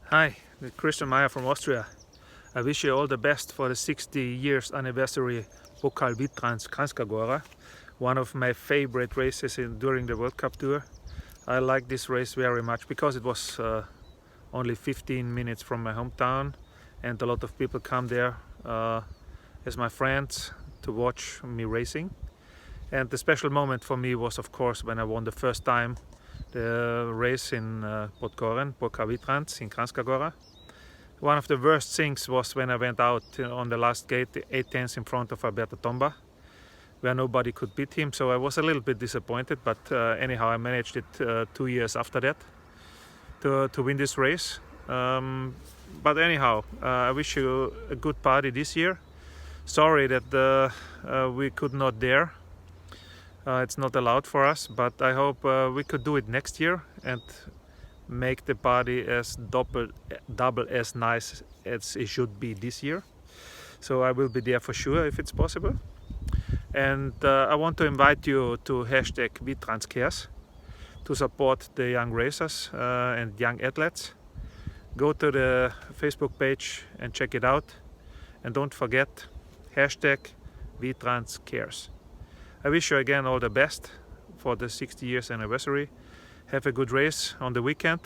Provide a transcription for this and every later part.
Hi, Christian Meyer from Austria. I wish you all the best for the 60 years anniversary Pokal Vitranc Kranjska, one of my favorite races during the World Cup tour. I like this race very much because it was only 15 minutes from my hometown, and a lot of people come there as my friends to watch me racing. And the special moment for me was, of course, when I won the first time the race in Pokal Vitranc in Kranjska. One of the worst things was when I went out on the last gate, 8 tenths in front of Alberto Tomba, where nobody could beat him. So I was a little bit disappointed, but anyhow, I managed it 2 years after that to win this race. But anyhow, I wish you a good party this year. Sorry that we could not dare. It's not allowed for us, but I hope we could do it next year and make the party as double as nice as it should be this year. So I will be there for sure if it's possible. And I want to invite you to hashtag #VitranceCares to support the young racers and young athletes. Go to the Facebook page and check it out. And don't forget hashtag #VitranceCares. I wish you again all the best for the 60 years anniversary. Have a good race on the weekend.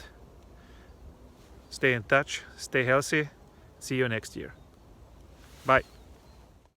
Stay in touch, stay healthy. See you next year. Bye.